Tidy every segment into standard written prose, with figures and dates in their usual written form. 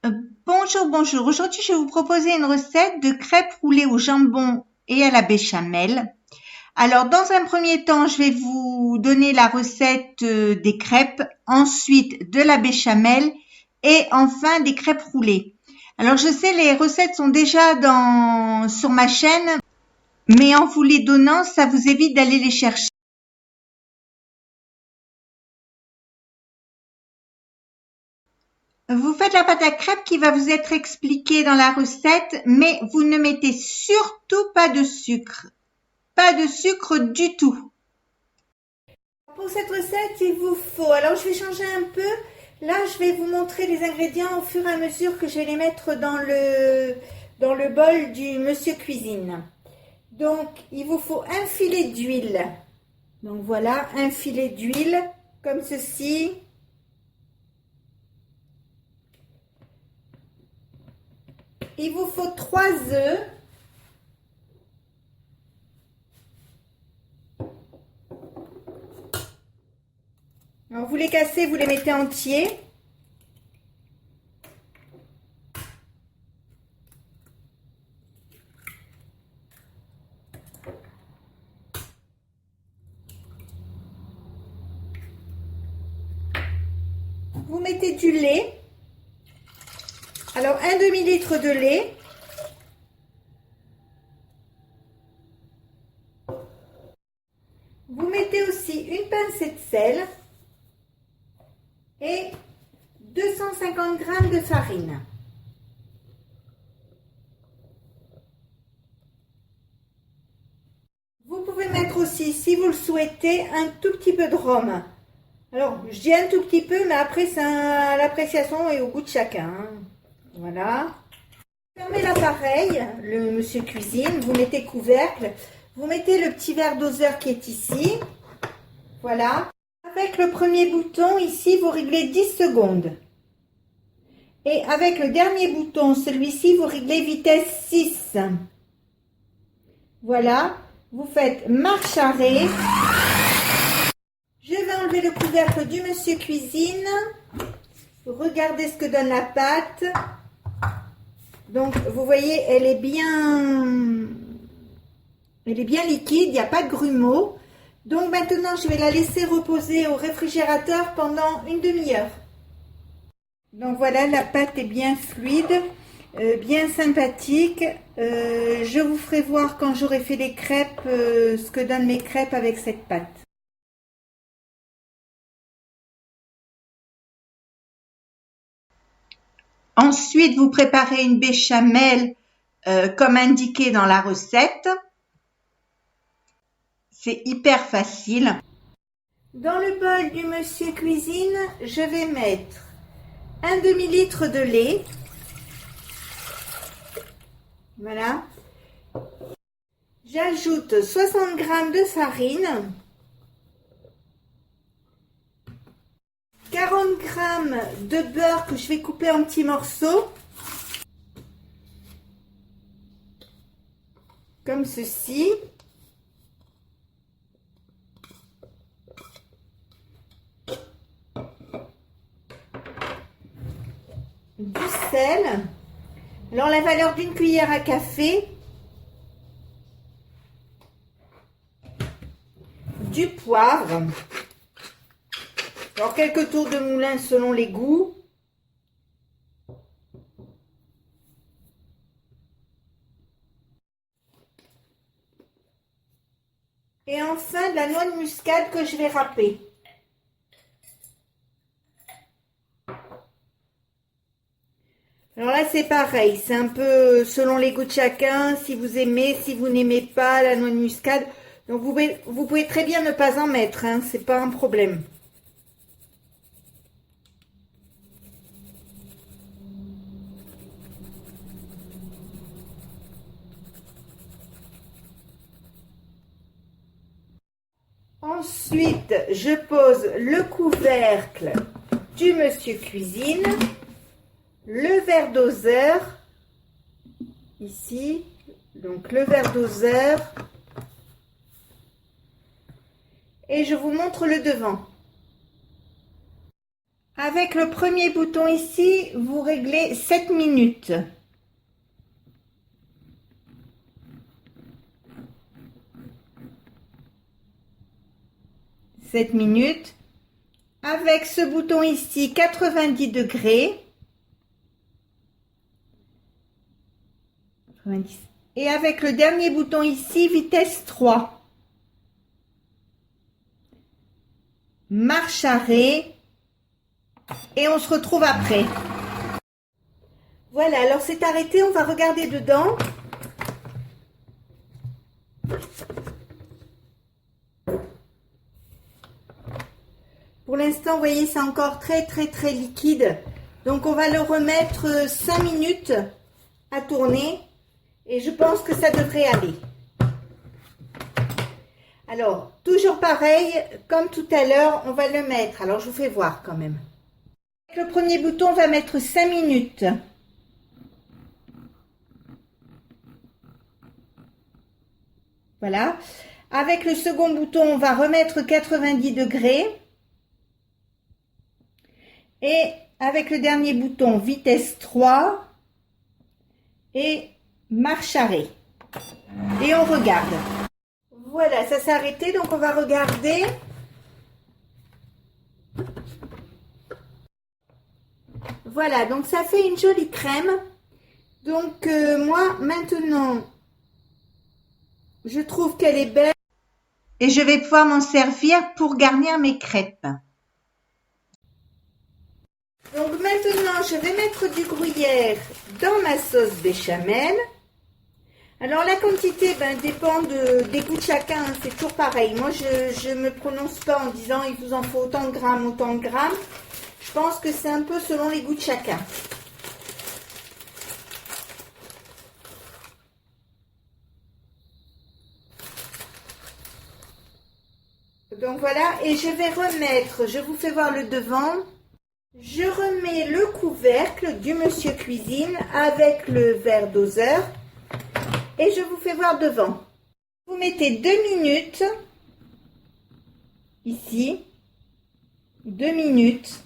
Euh, Bonjour, bonjour. Aujourd'hui, je vais vous proposer une recette de crêpes roulées au jambon et à la béchamel. Alors, dans un premier temps, je vais vous donner la recette des crêpes, ensuite de la béchamel et enfin des crêpes roulées. Alors, je sais, les recettes sont déjà sur ma chaîne, mais en vous les donnant, ça vous évite d'aller les chercher. Vous faites la pâte à crêpes qui va vous être expliquée dans la recette, mais vous ne mettez surtout pas de sucre. Pas de sucre du tout. Pour cette recette, il vous faut, alors je vais changer un peu. Là, je vais vous montrer les ingrédients au fur et à mesure que je vais les mettre dans le bol du Monsieur Cuisine. Donc, il vous faut un filet d'huile. Donc voilà, un filet d'huile, comme ceci. Il vous faut 3 œufs. Alors, vous les cassez, vous les mettez entiers. Vous mettez du lait. Alors, un demi-litre de lait. Vous mettez aussi une pincée de sel et 250 g de farine. Vous pouvez mettre aussi, si vous le souhaitez, un tout petit peu de rhum. Alors, je dis un tout petit peu, mais après, c'est à l'appréciation et au goût de chacun. Voilà. Fermez l'appareil, le Monsieur Cuisine, vous mettez couvercle, vous mettez le petit verre doseur qui est ici. Voilà. Avec le premier bouton, ici, vous réglez 10 secondes. Et avec le dernier bouton, celui-ci, vous réglez vitesse 6. Voilà. Vous faites marche arrêt. Je vais enlever le couvercle du Monsieur Cuisine. Regardez ce que donne la pâte. Donc, vous voyez, elle est bien liquide, il n'y a pas de grumeaux. Donc maintenant, je vais la laisser reposer au réfrigérateur pendant une demi-heure. Donc voilà, la pâte est bien fluide, bien sympathique. Je vous ferai voir quand j'aurai fait les crêpes, ce que donnent mes crêpes avec cette pâte. Ensuite, vous préparez une béchamel comme indiqué dans la recette. C'est hyper facile. Dans le bol du Monsieur Cuisine, je vais mettre un demi-litre de lait. Voilà. J'ajoute 60 g de farine, 40 g de beurre que je vais couper en petits morceaux, comme ceci. Du sel. Alors la valeur d'une cuillère à café. Du poivre. Alors quelques tours de moulin selon les goûts. Et enfin de la noix de muscade que je vais râper. Alors là c'est pareil, c'est un peu selon les goûts de chacun, si vous aimez, si vous n'aimez pas la noix de muscade. Donc vous pouvez très bien ne pas en mettre, hein, c'est pas un problème. Ensuite, je pose le couvercle du Monsieur Cuisine, le verre doseur, ici, donc le verre doseur, et je vous montre le devant. Avec le premier bouton ici, vous réglez 7 minutes. Avec ce bouton ici, 90 degrés. 90. Et avec le dernier bouton ici, vitesse 3. Marche arrêt. Et on se retrouve après. Voilà, alors c'est arrêté, on va regarder dedans. Pour l'instant, vous voyez, c'est encore très liquide. Donc on va le remettre 5 minutes à tourner. Et je pense que ça devrait aller. Alors, toujours pareil, comme tout à l'heure, on va le mettre. Alors, je vous fais voir quand même. Avec le premier bouton, on va mettre 5 minutes. Voilà. Avec le second bouton, on va remettre 90 degrés. Et avec le dernier bouton, vitesse 3. Et marche arrêt. Et on regarde. Voilà, ça s'est arrêté, donc on va regarder. Voilà, donc ça fait une jolie crème. Donc moi, maintenant, je trouve qu'elle est belle. Et je vais pouvoir m'en servir pour garnir mes crêpes. Donc maintenant, je vais mettre du gruyère dans ma sauce béchamel. Alors la quantité dépend des goûts de chacun, hein, c'est toujours pareil. Moi je me prononce pas en disant il vous en faut autant de grammes, autant de grammes. Je pense que c'est un peu selon les goûts de chacun. Donc voilà, et je vais remettre, je vous fais voir le devant. Je remets le couvercle du Monsieur Cuisine avec le verre doseur. Et je vous fais voir devant. Vous mettez 2 minutes, ici, 2 minutes.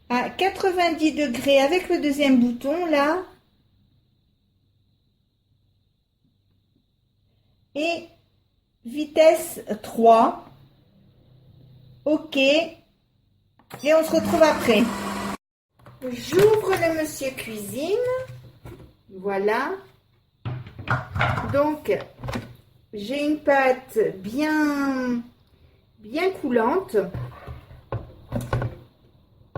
À 90 degrés avec le deuxième bouton, là. Et vitesse 3. OK. Et on se retrouve après. J'ouvre le Monsieur Cuisine. Voilà. Donc, j'ai une pâte bien coulante.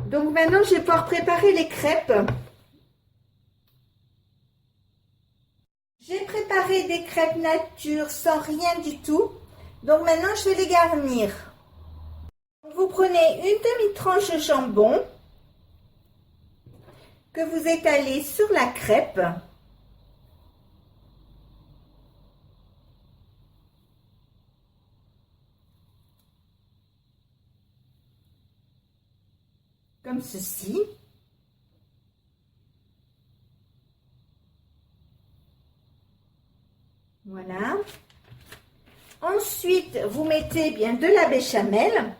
Donc maintenant, je vais pouvoir préparer les crêpes. J'ai préparé des crêpes nature sans rien du tout. Donc maintenant, je vais les garnir. Vous prenez une demi-tranche de jambon que vous étalez sur la crêpe. Comme ceci. Voilà. Ensuite, vous mettez bien de la béchamel.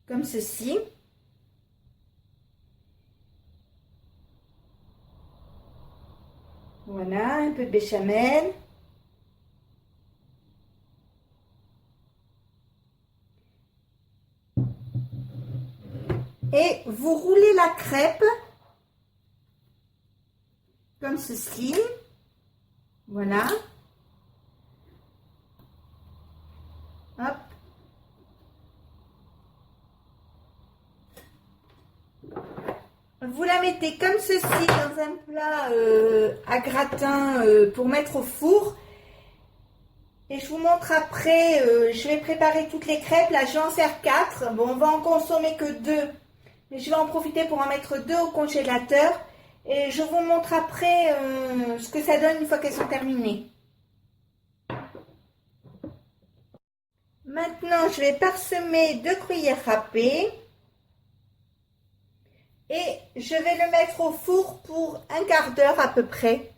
Comme ceci. Voilà, un peu de béchamel. Et vous roulez la crêpe comme ceci. Voilà. Hop. Vous la mettez comme ceci dans un plat à gratin pour mettre au four. Et je vous montre après, je vais préparer toutes les crêpes. Là, j'en sers 4. Bon, on va en consommer que 2. Mais je vais en profiter pour en mettre 2 au congélateur. Et je vous montre après ce que ça donne une fois qu'elles sont terminées. Maintenant, je vais parsemer de gruyère râpée. Et je vais le mettre au four pour un quart d'heure à peu près.